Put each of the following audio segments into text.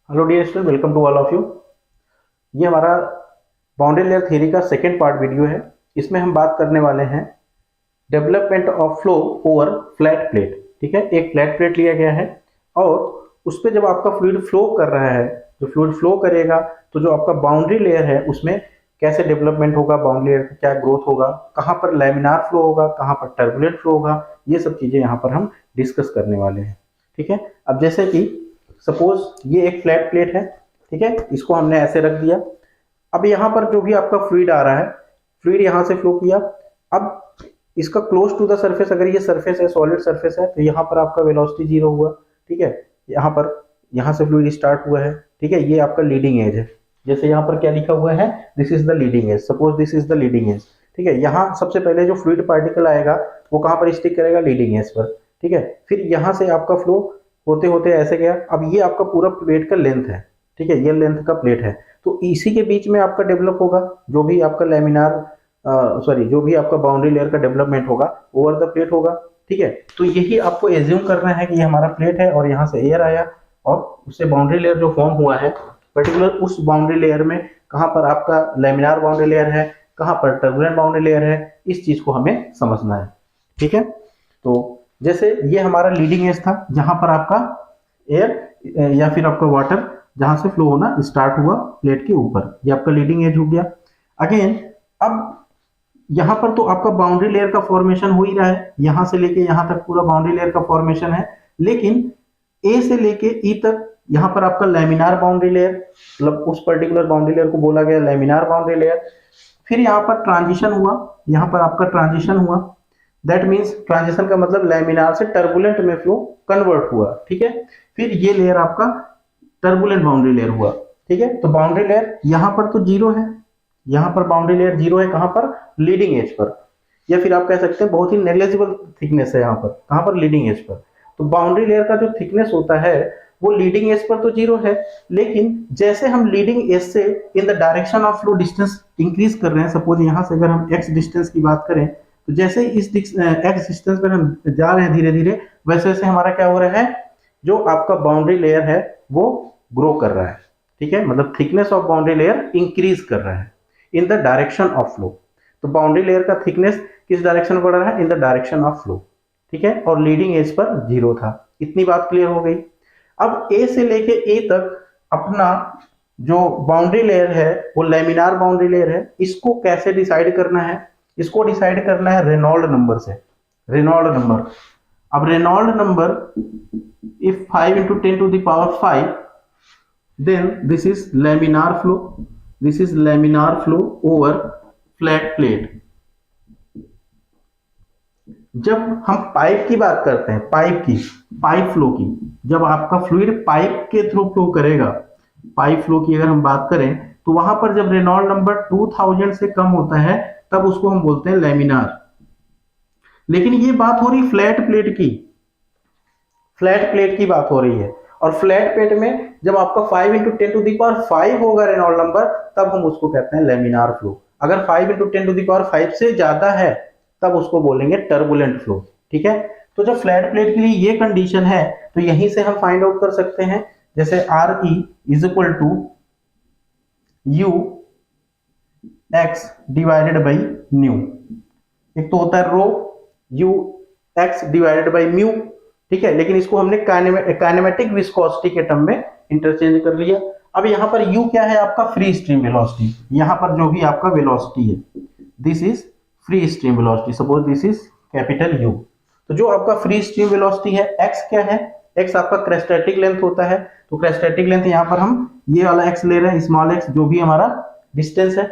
Hello dear student, welcome to all of you. ये हमारा boundary layer theory का second part video है। इसमें हम बात करने वाले हैं development of flow over flat plate. ठीक है, एक फ्लैट प्लेट लिया गया है और उस पर जब आपका फ्लूइड फ्लो कर रहा है, जो फ्लूइड फ्लो करेगा तो जो आपका बाउंड्री लेयर है उसमें कैसे डेवलपमेंट होगा, बाउंड्री लेयर का क्या ग्रोथ होगा, कहाँ पर लैमिनार फ्लो होगा, कहाँ पर टर्बुलेंट फ्लो होगा, ये सब चीज़ें यहाँ पर हम डिस्कस करने वाले हैं। ठीक है, अब जैसे कि सपोज ये एक फ्लैट प्लेट है। ठीक है, इसको हमने ऐसे रख दिया। अब यहाँ पर जो भी आपका फ्लूइड आ रहा है, फ्लूइड यहाँ से फ्लो किया। अब इसका क्लोज टू द सरफेस, अगर ये सरफेस है, सॉलिड सरफेस है, तो यहाँ पर आपका वेलोसिटी जीरो हुआ। ठीक है, यहाँ पर यहाँ से फ्लूइड स्टार्ट हुआ है। ठीक है, ये आपका लीडिंग एज है। जैसे यहाँ पर क्या लिखा हुआ है, this is the leading edge. Suppose this is the leading edge. ठीक है, यहाँ सबसे पहले जो फ्लूइड पार्टिकल आएगा वो कहाँ पर स्टिक करेगा, लीडिंग एज पर। ठीक है, फिर यहाँ से आपका फ्लो होते होते ऐसे गया। अब ये आपका पूरा प्लेट का लेंथ है। ठीक है, ये लेंथ का प्लेट है, तो इसी के बीच में आपका डेवलप होगा जो भी आपका लैमिनार जो भी आपका बाउंड्री लेयर का डेवलपमेंट होगा ओवर द प्लेट होगा। ठीक है, तो यही आपको एज्यूम करना है कि ये हमारा प्लेट है और यहाँ से एयर आया और उससे बाउंड्री लेयर जो फॉर्म हुआ है, पर्टिकुलर उस बाउंड्री लेयर में कहाँ पर आपका लैमिनार बाउंड्री लेयर है, कहाँ पर टर्बुलेंट बाउंड्री लेयर है, इस चीज को हमें समझना है। ठीक है, तो जैसे ये हमारा लीडिंग एज था जहां पर आपका एयर या फिर आपका वाटर जहां से फ्लो होना स्टार्ट हुआ प्लेट के ऊपर, ये आपका लीडिंग एज हो गया। अगेन अब यहाँ पर तो आपका बाउंड्री लेयर का फॉर्मेशन हो ही रहा है, यहां से लेके यहां तक पूरा बाउंड्री लेयर का फॉर्मेशन है। लेकिन ए से लेके ई तक यहाँ पर आपका लैमिनार बाउंड्री लेयर, मतलब उस पर्टिकुलर बाउंड्री लेयर को बोला गया लैमिनार बाउंड्री लेयर। फिर यहाँ पर ट्रांजिशन हुआ, यहाँ पर आपका ट्रांजिशन हुआ। दैट मीन्स ट्रांजिशन का मतलब लैमिनार से टर्बुलेंट में फ्लो कन्वर्ट हुआ। ठीक है, फिर ये लेयर आपका टर्बुलेंट बाउंड्री लेयर हुआ। ठीक है, तो बाउंड्री लेयर यहाँ पर तो जीरो है, यहाँ पर बाउंड्री लेयर जीरो है, कहाँ पर, लीडिंग एज पर, या फिर आप कह सकते हैं बहुत ही नेग्लिजिबल थिकनेस है यहाँ पर, कहाँ पर, लीडिंग एज पर। तो बाउंड्री लेयर का जो थिकनेस होता है वो लीडिंग एज पर तो जीरो है, लेकिन जैसे हम लीडिंग एज से in the direction of flow distance increase कर रहे हैं, सपोज यहाँ से अगर हम एक्स डिस्टेंस की बात करें, तो जैसे इस एक्स डिस्टेंस पर हम जा रहे हैं धीरे धीरे, वैसे वैसे हमारा क्या हो रहा है, जो आपका बाउंड्री लेयर है वो ग्रो कर रहा है। ठीक है, मतलब thickness of boundary layer increase कर रहा है in the direction of flow. तो बाउंड्री लेयर का थिकनेस किस डायरेक्शन में बढ़ रहा है, in the direction of flow. ठीक है, और लीडिंग एज पर जीरो था। इतनी बात क्लियर हो गई। अब ए से लेके ए तक अपना जो बाउंड्री लेयर है वो लैमिनार बाउंड्री लेयर है। इसको कैसे डिसाइड करना है, इसको डिसाइड करना है रेनॉल्ड नंबर से। रेनॉल्ड नंबर, अब Reynold number if 5 into 10 to the power 5, then this is laminar flow, this is laminar flow over flat plate। जब हम पाइप की बात करते हैं, पाइप फ्लो की, जब आपका फ्लूइड पाइप के थ्रू फ्लो करेगा, पाइप फ्लो की अगर हम बात करें, तो वहां पर जब रेनॉल्ड नंबर 2000 से कम होता है तब उसको हम बोलते हैं लैमिनार। लेकिन ये बात हो रही फ्लैट प्लेट की, फ्लैट प्लेट की बात हो रही है। और फ्लैट प्लेट में जब आपका 5 into 10 to the power 5 होगा रेनॉल्ड नंबर, तब हम उसको कहते हैं लैमिनार फ्लो। अगर 5 into 10 to the power 5 से ज्यादा है तब उसको बोलेंगे टर्बुलेंट फ्लो। ठीक है, तो जब फ्लैट प्लेट के लिए ये कंडीशन है तो यहीं से हम फाइंड आउट कर सकते हैं, जैसे R E is equal to u x divided by nu. एक तो होता है rho u x divided by mu. ठीक है, लेकिन इसको हमने काइनेमेटिक विस्कोसिटी के टर्म में इंटरचेंज कर लिया। अब यहाँ पर u क्या है, आपका फ्री स्ट्रीम वेलोसिटी। यहाँ पर जो भी आपका वेलोसिटी है, this is free stream velocity. Suppose this is capital U। तो जो आपका फ्री स्ट्रीम वेलोसिटी है, x क्या है, x आपका क्रेस्टेटिक लेंथ होता है। तो क्रेस्टेटिक लेंथ यहाँ पर हम ये वाला x ले रहे हैं, स्मॉल x, जो भी हमारा डिस्टेंस है।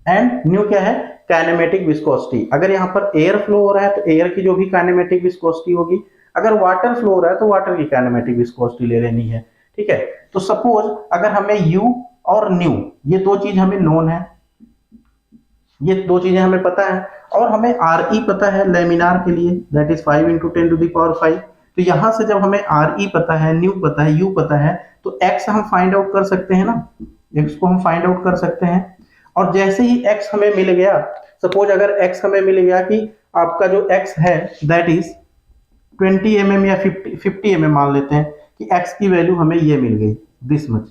एंड न्यू क्या है, काइनेमेटिक विस्कोसिटी। अगर यहाँ पर एयर फ्लो हो रहा है तो एयर की जो भी काइनेमेटिक विस्कोसिटी होगी, अगर वाटर फ्लो हो रहा है तो वाटर की काइनेमेटिक विस्कोसिटी ले लेनी है। ठीक है, तो सपोज अगर हमें u और न्यू, ये दो चीज हमें नोन है, ये दो चीजें हमें पता है, और हमें आर ई पता है लैमिनार के लिए, that is 5 into 10 to the power 5। तो यहां से जब हमें आर ई पता है, न्यू पता है, यू पता है, तो एक्स हम फाइंड आउट कर सकते हैं ना, एक्स को हम फाइंड आउट कर सकते हैं। और जैसे ही x हमें मिल गया, सपोज अगर x हमें मिल गया कि आपका जो x है दैट इज 20 mm या 50 mm मान लेते हैं कि x की वैल्यू हमें ये मिल गई, this much,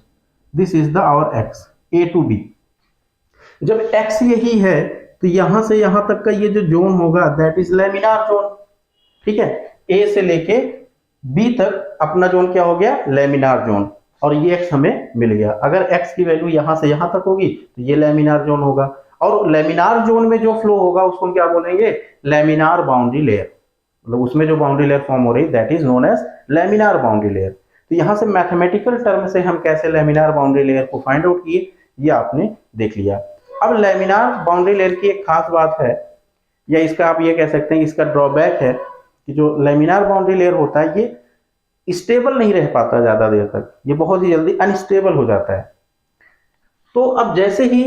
this is the our x, A to B. जब एक्स यही है तो यहां से यहां तक का ये जो जोन होगा दैट इज लैमिनार जोन, ठीक है। ए से लेके बी तक अपना जोन क्या हो गया, लैमिनार जोन, और ये एक्स हमें मिल गया। अगर एक्स की वैल्यू यहां से यहां तक होगी तो ये लैमिनार जोन होगा, और लैमिनार जोन में जो फ्लो होगा उसको हम क्या बोलेंगे, लैमिनार बाउंड्री लेयर, मतलब उसमें जो बाउंड्री लेयर फॉर्म हो रही that is known as laminar boundary layer. तो यहां से मैथमेटिकल टर्म से हम कैसे लैमिनार बाउंड्री लेयर को फाइंड आउट किए, ये आपने देख लिया। अब लैमिनार बाउंड्री लेयर की एक खास बात है, या इसका आप ये कह सकते हैं इसका ड्रॉबैक है, कि जो लैमिनार बाउंड्री लेयर होता है ये स्टेबल नहीं रह पाता ज्यादा देर तक, ये बहुत ही जल्दी अनस्टेबल हो जाता है। तो अब जैसे ही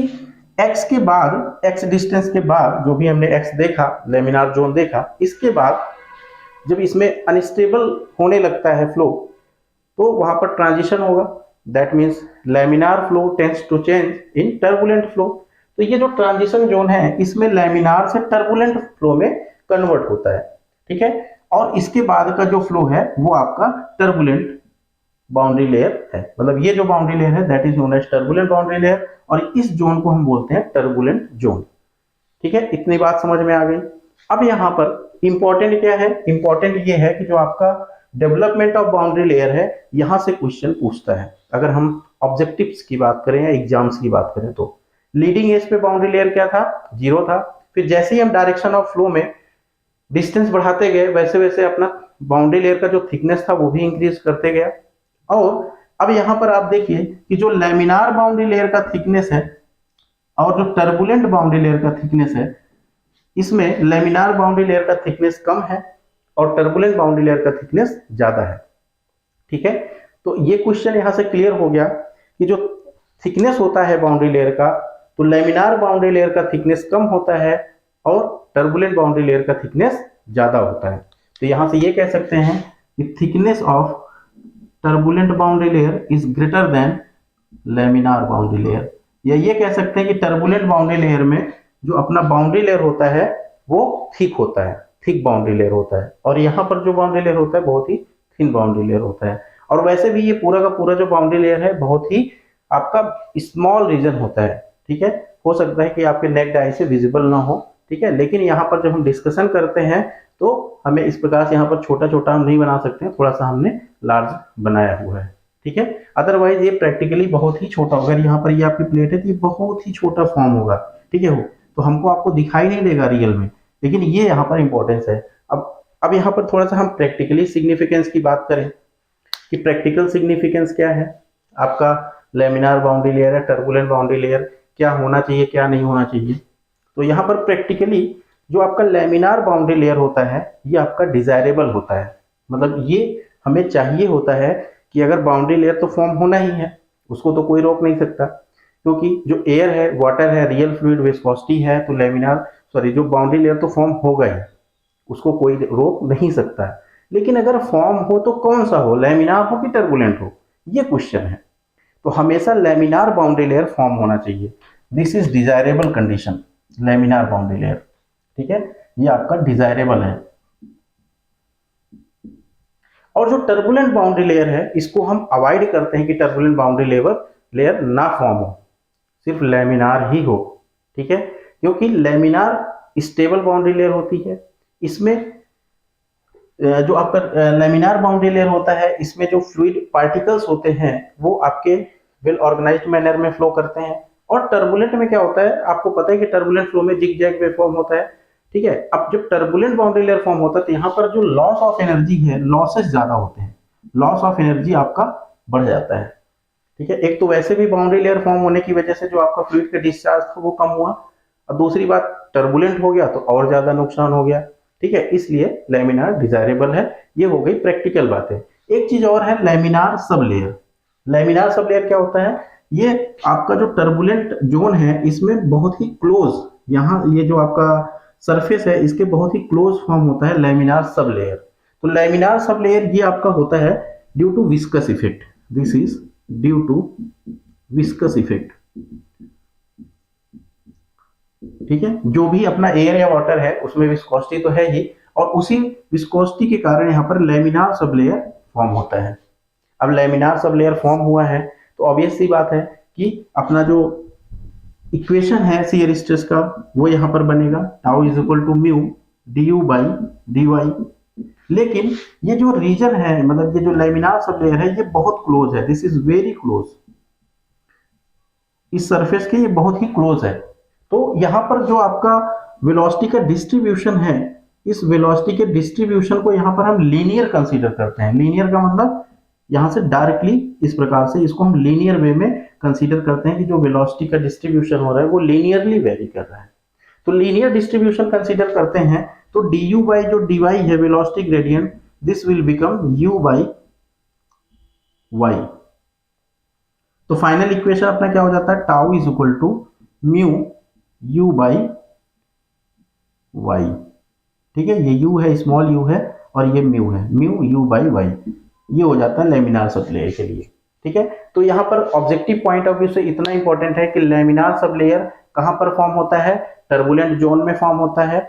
x के बाद, x डिस्टेंस के बाद जो भी हमने x देखा, लैमिनार जोन देखा, इसके बाद जब इसमें अनस्टेबल होने लगता है फ्लो, तो वहां पर ट्रांजिशन होगा, that means laminar flow tends to change in turbulent flow. तो ये जो ट्रांजिशन जोन है इसमें लैमिनार से टर्बुलेंट फ्लो में कन्वर्ट होता है, ठीक है। और इसके बाद का जो फ्लो है वो आपका टर्बुलेंट बाउंड्री लेयर है, मतलब ये जो बाउंड्री लेयर है that is known as turbulent boundary layer, और इस जोन को हम बोलते हैं टर्बुलेंट जोन, ठीक है। इतनी बात समझ में आ गई। अब यहाँ पर इंपॉर्टेंट क्या है, इंपॉर्टेंट ये है कि जो आपका डेवलपमेंट ऑफ बाउंड्री लेयर है, यहां से क्वेश्चन पूछता है। अगर हम ऑब्जेक्टिव्स की बात करें या एग्जाम्स की बात करें तो लीडिंग एज पे बाउंड्री लेयर क्या था, 0 था। फिर जैसे ही हम डायरेक्शन ऑफ फ्लो में डिस्टेंस बढ़ाते गए वैसे वैसे अपना बाउंड्री लेयर का जो थिकनेस था वो भी इंक्रीज करते गया। और अब यहां पर आप देखिए कि जो लैमिनार बाउंड्री लेयर का थिकनेस है और जो टर्बुलेंट बाउंड्री लेयर का थिकनेस है, इसमें लैमिनार बाउंड्री लेयर का थिकनेस कम है और टर्बुलेंट बाउंड्री लेयर का थिकनेस ज्यादा है, ठीक है। तो ये क्वेश्चन यहां से क्लियर हो गया कि जो थिकनेस होता है बाउंड्री लेयर का, तो लैमिनार बाउंड्री लेयर का थिकनेस कम होता है और टर्बुलेंट बाउंड्री लेयर का थिकनेस ज्यादा होता है। तो यहां से ये कह सकते हैं कि thickness of turbulent boundary layer is greater than laminar boundary layer, या ये कह सकते हैं कि टर्बुलेंट बाउंड्री लेयर में जो अपना बाउंड्री लेयर होता है वो थिक होता है, थिक बाउंड्री लेयर होता है, और यहाँ पर जो बाउंड्री लेयर होता है बहुत ही थिन बाउंड्री लेयर होता है। और वैसे भी ये पूरा का पूरा जो बाउंड्री लेयर है बहुत ही आपका स्मॉल रीजन होता है, ठीक है। हो सकता है कि आपके नेक्ड आई से विजिबल ना हो, ठीक है, लेकिन यहाँ पर जब हम डिस्कशन करते हैं तो हमें इस प्रकार से यहाँ पर छोटा छोटा हम नहीं बना सकते हैं, थोड़ा सा हमने लार्ज बनाया हुआ है, ठीक है। अदरवाइज ये प्रैक्टिकली बहुत ही छोटा, अगर यहाँ पर ये आपकी प्लेट है तो ये बहुत ही छोटा फॉर्म होगा, ठीक है। तो हमको आपको दिखाई नहीं देगा रियल में, लेकिन ये यहाँ पर इंपॉर्टेंस है। अब यहाँ पर थोड़ा सा हम प्रैक्टिकली सिग्निफिकेंस की बात करें कि प्रैक्टिकल सिग्निफिकेंस क्या है आपका, लैमिनार बाउंड्री लेयर है, टर्बुलेंट बाउंड्री लेयर, क्या होना चाहिए क्या नहीं होना चाहिए। तो यहाँ पर प्रैक्टिकली जो आपका लैमिनार बाउंड्री लेयर होता है ये आपका डिजायरेबल होता है, मतलब ये हमें चाहिए होता है कि अगर बाउंड्री लेयर तो फॉर्म होना ही है, उसको तो कोई रोक नहीं सकता, क्योंकि जो एयर है, वाटर है, रियल फ्लूइड, विस्कोसिटी है, तो लैमिनार जो बाउंड्री लेयर तो फॉर्म होगा ही, उसको कोई रोक नहीं सकता है। लेकिन अगर फॉर्म हो तो कौन सा हो, लैमिनार हो कि टर्बुलेंट हो, ये क्वेश्चन है। तो हमेशा लैमिनार बाउंड्री लेयर फॉर्म होना चाहिए, this is desirable condition, laminar boundary layer, ठीक है, ये आपका डिजायरेबल है। और जो टर्बुलेंट बाउंड्री लेयर है इसको हम अवॉइड करते हैं कि टर्बुलेंट बाउंड्री लेयर ना फॉर्म हो, सिर्फ लैमिनार ही हो, ठीक है, क्योंकि लैमिनार स्टेबल बाउंड्री लेयर होती है। इसमें जो आपका लैमिनार बाउंड्री लेयर होता है इसमें जो फ्लूइड पार्टिकल्स होते हैं वो आपके वेल ऑर्गेनाइज्ड मैनर में फ्लो करते हैं। और टर्बुलेंट में क्या होता है, आपको पता है कि टर्बुलेंट फ्लो में जिग जैग वेव फॉर्म होता है, ठीक है। अब जब टर्बुलेंट बाउंड्री लेयर फॉर्म होता है तो यहाँ पर जो लॉस ऑफ एनर्जी है, लॉसेस ज्यादा होते हैं, लॉस ऑफ एनर्जी आपका बढ़ जाता है, ठीक है। एक तो वैसे भी बाउंड्री लेयर फॉर्म होने की वजह से जो आपका फ्लूइड का डिस्चार्ज था वो कम हुआ, और दूसरी बात टर्बुलेंट हो गया तो और ज्यादा नुकसान हो गया, ठीक है। इसलिए लैमिनार डिजायरेबल है। ये हो गई प्रैक्टिकल बातें। एक चीज और है laminar sub layer. Laminar sub layer क्या होता है, ये आपका जो टर्बुलेंट जोन है इसमें बहुत ही क्लोज, यहाँ ये जो आपका सरफेस है इसके बहुत ही क्लोज फॉर्म होता है लैमिनार सब लेयर। तो लैमिनार सब लेयर ये आपका होता है due to viscous effect, this is due to viscous effect, ठीक है। जो भी अपना एयर या वाटर है उसमें विस्कोसिटी तो है ही, और उसी विस्कोसिटी के कारण यहाँ पर लैमिनार सब लेयर फॉर्म होता है। अब लेमिनार सब लेयर फॉर्म हुआ है तो ऑब्वियस सी बात है कि अपना जो इक्वेशन है शियर स्ट्रेस का वो यहाँ पर बनेगा, tau is equal to mu du by dy। लेकिन ये जो रीजन है, मतलब ये जो लेमिनार सब लेयर है, ये बहुत क्लोज है, दिस इज वेरी क्लोज, इस सरफेस के ये बहुत ही क्लोज है। तो यहाँ पर जो आपका वेलोसिटी का डिस्ट्रीब्यूशन है, इस वेलोसिटी के डिस्ट्रीब्यूशन को यहाँ पर हम लीनियर कंसीडर करते हैं। लीनियर का मतलब यहाँ से डायरेक्टली इस प्रकार से इसको हम लीनियर वे में कंसीडर करते हैं कि जो वेलोसिटी का डिस्ट्रीब्यूशन हो रहा है वो लीनियरली वेरी कर रहा है। तो लीनियर डिस्ट्रीब्यूशन कंसीडर करते हैं तो du बाई जो dy है velocity gradient, this will become u by y। तो फाइनल इक्वेशन अपना क्या हो जाता है, tau is equal to mu u by y। ठीक है, ये u है, स्मॉल u है, और ये म्यू है, म्यू u बाई y। ये हो जाता है लेमिनार सब लेयर के लिए। ठीक है, तो यहाँ पर ऑब्जेक्टिव पॉइंट ऑफ व्यू से इतना इंपॉर्टेंट है कि लेमिनार सब लेयर कहाँ पर फॉर्म होता है, टर्बुलेंट जोन में फॉर्म होता है।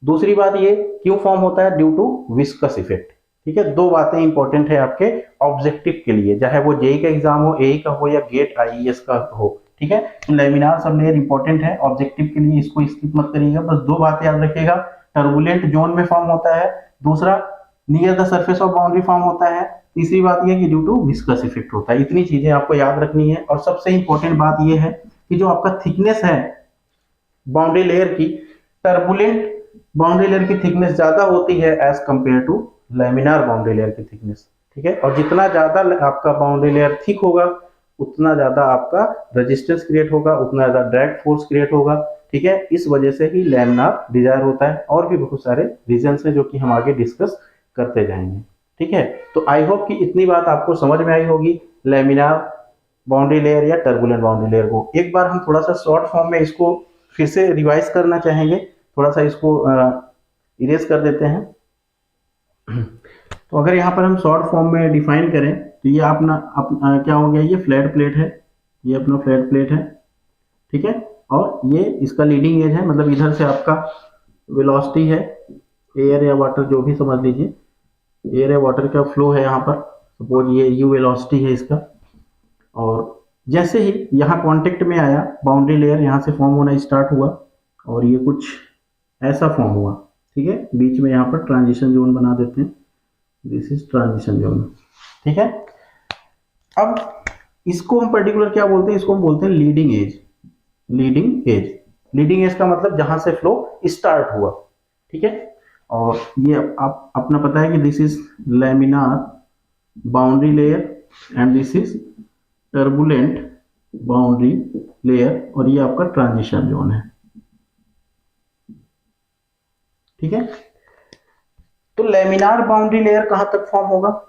दूसरी बात ये क्यों फॉर्म होता है, ड्यू टू विस्कस इफेक्ट। ठीक है, दो बातें इंपॉर्टेंट है आपके ऑब्जेक्टिव के लिए, चाहे वो जेई का एग्जाम हो, एई का हो, या गेट आईईएस का हो। ठीक है, तो लेमिनार सब लेयर इंपॉर्टेंट है ऑब्जेक्टिव के लिए, इसको स्किप मत करिएगा, बस दो बातें याद रखिएगा, टर्बुलेंट जोन में फॉर्म होता है, दूसरा near the surface of boundary form होता है, तीसरी बात यह कि ड्यू टू विस्कस इफेक्ट होता है। इतनी चीजें आपको याद रखनी है। और सबसे इंपॉर्टेंट बात यह है कि जो आपका थिकनेस है बाउंड्री लेयर की, टर्बुलेंट बाउंड्री लेयर की थिकनेस ज्यादा होती है as compare to laminar boundary layer की थिकनेस। ठीक है, और जितना ज्यादा आपका बाउंड्री लेयर थिक होगा उतना ज्यादा आपका रेजिस्टेंस क्रिएट होगा, उतना ज्यादा ड्रैग फोर्स क्रिएट होगा। ठीक है, इस वजह से ही लेमिनार डिजायर होता है। और भी बहुत सारे रीजंस हैं जो कि हम आगे डिस्कस करते जाएंगे। ठीक है, तो आई होप कि इतनी बात आपको समझ में आई होगी लेमिनार बाउंड्री लेयर या टर्बुलेंट बाउंड्री लेयर को। एक बार हम थोड़ा सा शॉर्ट फॉर्म में इसको फिर से रिवाइज करना चाहेंगे, थोड़ा सा इसको इरेज कर देते हैं। तो अगर यहाँ पर हम शॉर्ट फॉर्म में डिफाइन करें तो ये अपना क्या हो गया, ये फ्लैट प्लेट है, ये अपना फ्लैट प्लेट है। ठीक है, और ये इसका लीडिंग एज है, मतलब इधर से आपका वेलोसिटी है, एयर या वाटर जो भी समझ लीजिए, एयर या वाटर का फ्लो है यहाँ पर, सपोज ये यू वेलोसिटी है इसका। और जैसे ही यहाँ कांटेक्ट में आया बाउंड्री लेयर, यहाँ से फॉर्म होना स्टार्ट हुआ और ये कुछ ऐसा फॉर्म हुआ। ठीक है, बीच में यहाँ पर ट्रांजिशन जोन बना देते हैं, दिस इज ट्रांजिशन जोन। ठीक है, अब इसको हम पर्टिकुलर क्या बोलते हैं, इसको हम बोलते हैं leading edge. Leading edge, leading edge का मतलब जहां से फ्लो स्टार्ट हुआ। ठीक है, और ये आप अपना पता है कि this is laminar boundary layer and this is turbulent boundary layer, और ये आपका ट्रांजिशन जोन है। ठीक है, तो लेमिनार बाउंड्री लेयर कहां तक फॉर्म होगा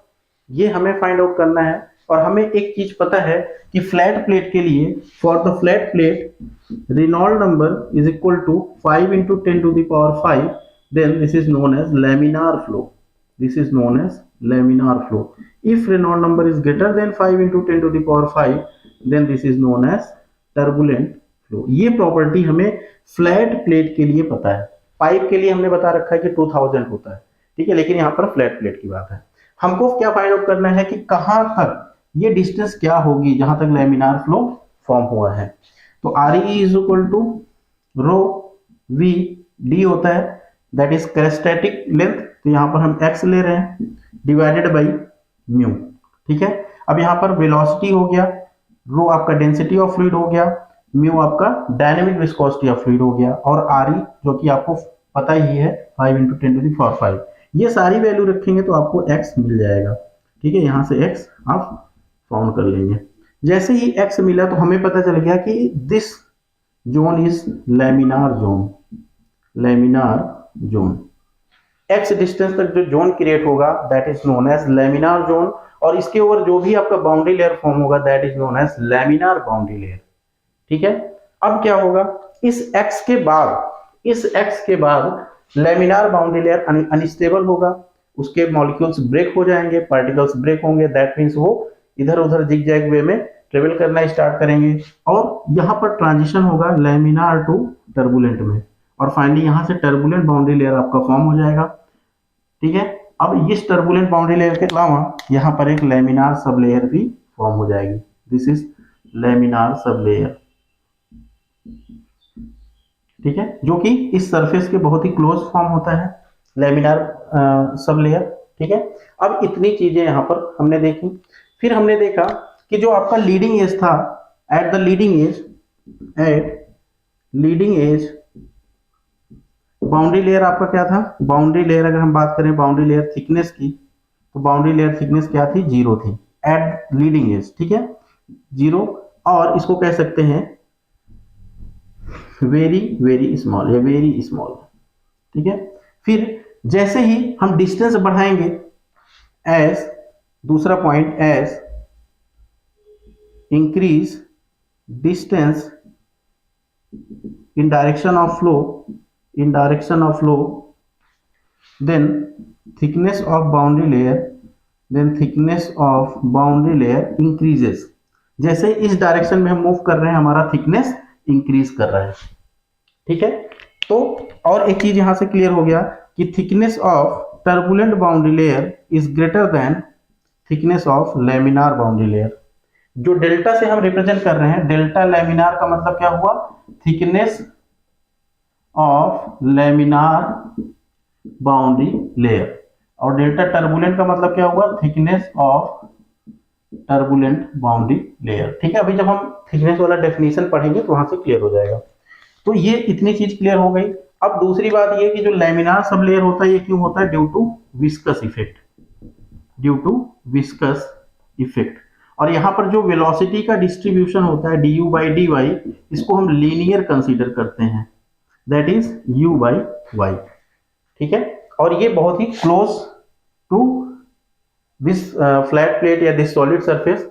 ये हमें फाइंड आउट करना है। और हमें एक चीज पता है कि फ्लैट प्लेट के लिए, for the flat plate Reynold number is equal to 5 into 10 to the power 5, then this is known as laminar flow. This is known as laminar flow. If Reynolds number is greater than 5 into 10 to the power 5, then this is known as turbulent flow. ये property हमें flat plate के लिए पता है। Pipe के लिए हमने बता रखा है कि 2000 होता है। ठीक है, लेकिन यहाँ पर फ्लैट प्लेट की बात है। हमको क्या फाइंड आउट करना है कि कहां तक ये डिस्टेंस क्या होगी जहां तक लेमिनार फ्लो फॉर्म हुआ है। तो R E is equal to rho V D होता है, दैट इज क्रेस्टेटिक लेंथ, तो यहां पर हम एक्स ले रहे हैं, डिवाइडेड बाई म्यू। ठीक है, अब यहां पर वेलोसिटी हो गया, रो आपका डेंसिटी ऑफ फ्लूइड हो गया, म्यू आपका डायनेमिक विस्कोसिटी ऑफ फ्लूइड हो गया, और आर ई जो कि आपको पता ही है 5 into 10 to the power 5। ये सारी वैल्यू रखेंगे तो आपको x मिल जाएगा। ठीक है, यहां से x आप फाउंड कर लेंगे। जैसे ही x मिला तो हमें पता चल गया कि this zone is laminar zone. Laminar zone, x distance तक जो जोन क्रिएट होगा that is known as laminar zone, और इसके ऊपर जो भी आपका बाउंड्री लेयर फॉर्म होगा that is known as laminar boundary layer. ठीक है, अब क्या होगा, इस x के बाद लेमिनार बाउंड्री लेयर अनस्टेबल होगा, उसके मॉलिक्यूल्स ब्रेक हो जाएंगे, पार्टिकल्स ब्रेक होंगे, दैट मींस वो इधर उधर जिगजैग वे में ट्रेवल करना स्टार्ट करेंगे, और यहाँ पर ट्रांजिशन होगा लेमिनार टू टर्बुलेंट में, और फाइनली यहाँ से टर्बुलेंट बाउंड्री लेयर आपका फॉर्म हो जाएगा। ठीक है, अब इस टर्बुलेंट बाउंड्री लेयर के अलावा यहाँ पर एक लैमिनार सब लेयर भी फॉर्म हो जाएगी। This is laminar sub layer, ठीक है, जो कि इस सरफेस के बहुत ही क्लोज फॉर्म होता है, लैमिनार सब लेयर, ठीक है। अब इतनी चीजें यहाँ पर हमने देखी। फिर हमने देखा कि जो आपका लीडिंग एज था, at the leading edge boundary layer आपका क्या था, बाउंड्री लेयर अगर हम बात करें बाउंड्री लेयर थिकनेस की, तो बाउंड्री लेयर थिकनेस क्या थी, 0 थी एट लीडिंग एज, ठीक है, 0। और इसको कह सकते हैं वेरी वेरी स्मॉल या वेरी स्मॉल, ठीक है। फिर जैसे ही हम डिस्टेंस बढ़ाएंगे, एज दूसरा point, as increase distance in direction of flow, then thickness of boundary layer increases। जैसे इस डायरेक्शन में हम मूव कर रहे हैं हमारा थिकनेस इंक्रीज कर रहा है, ठीक है। तो और एक चीज यहां से क्लियर हो गया कि thickness of turbulent boundary layer is greater than thickness of laminar boundary layer. जो डेल्टा से हम रिप्रेजेंट कर रहे हैं, डेल्टा लैमिनार का मतलब क्या हुआ, thickness of laminar boundary layer, और डेल्टा टर्बुलेंट का मतलब क्या हुआ, thickness of turbulent boundary layer, ठीक है। अभी जब हम थिकनेस वाला डेफिनेशन पढ़ेंगे तो वहां से क्लियर हो जाएगा। तो ये इतनी चीज क्लियर हो गई। अब दूसरी बात ये कि जो लैमिनार सब लेयर होता है ये क्यों होता है, ड्यू टू विस्कस इफेक्ट। और यहाँ पर जो वेलोसिटी का डिस्ट्रीब्यूशन होता है du by dy, इसको हम लीनियर कंसीडर करते हैं, that is u by y, ठीक है। और ये बहुत ही close to this flat plate या this solid surface,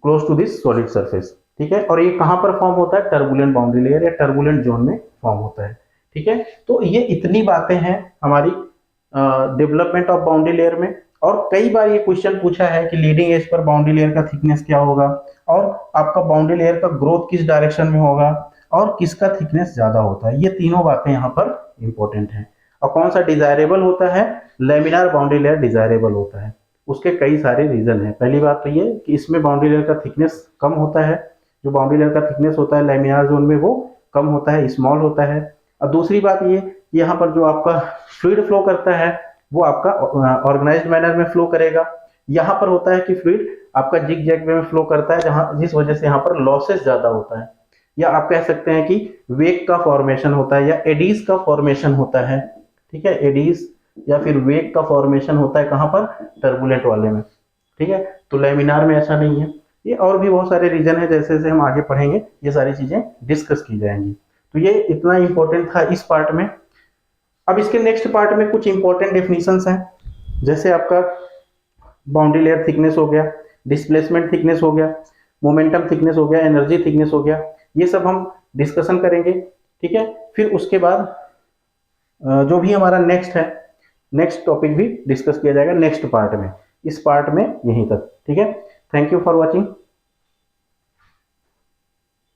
close to this solid surface, ठीक है। और ये कहां पर फॉर्म होता है, टर्बुलेंट बाउंड्री लेयर या टर्बुलेंट जोन में फॉर्म होता है, ठीक है। तो ये इतनी बातें हैं हमारी डेवलपमेंट ऑफ बाउंड्री लेयर में। और कई बार ये क्वेश्चन पूछा है कि लीडिंग एज पर बाउंड्री लेयर का थिकनेस क्या होगा, और आपका बाउंड्री लेयर का ग्रोथ किस डायरेक्शन में होगा, और किसका थिकनेस ज्यादा होता है। ये तीनों बातें यहाँ पर इंपॉर्टेंट हैं। और कौन सा डिजायरेबल होता है, लैमिनार बाउंड्री लेयर डिजायरेबल होता है। उसके कई सारे रीजन हैं। पहली बात तो ये कि इसमें बाउंड्री लेयर का थिकनेस कम होता है, जो बाउंड्री लेयर का थिकनेस होता है लैमिनार जोन में वो कम होता है, स्मॉल होता है। और दूसरी बात ये, यहाँ पर जो आपका फ्लूइड फ्लो करता है वो आपका ऑर्गेनाइज्ड मैनर में फ्लो करेगा। यहाँ पर होता है कि फ्लूइड आपका जिग जैग में फ्लो करता है, जहां जिस वजह से यहाँ पर लॉसेस ज्यादा होता है, या आप कह सकते हैं कि वेग का फॉर्मेशन होता है या एडीज का फॉर्मेशन होता है, ठीक है। एडीज या फिर वेग का फॉर्मेशन होता है कहाँ पर, टर्बुलेंट वाले में, ठीक है। तो लैमिनार में ऐसा नहीं है। ये और भी बहुत सारे रीजन है, जैसे जैसे हम आगे पढ़ेंगे ये सारी चीजें डिस्कस की जाएंगी। तो ये इतना इंपॉर्टेंट था इस पार्ट में। अब इसके नेक्स्ट पार्ट में कुछ इंपॉर्टेंट डेफिनेशंस हैं, जैसे आपका बाउंड्री लेयर थिकनेस हो गया, डिस्प्लेसमेंट थिकनेस हो गया, मोमेंटम थिकनेस हो गया, एनर्जी थिकनेस हो गया, ये सब हम डिस्कशन करेंगे, ठीक है। फिर उसके बाद जो भी हमारा नेक्स्ट टॉपिक भी डिस्कस किया जाएगा नेक्स्ट पार्ट में, इस पार्ट में यहीं तक, ठीक है। Thank you for watching.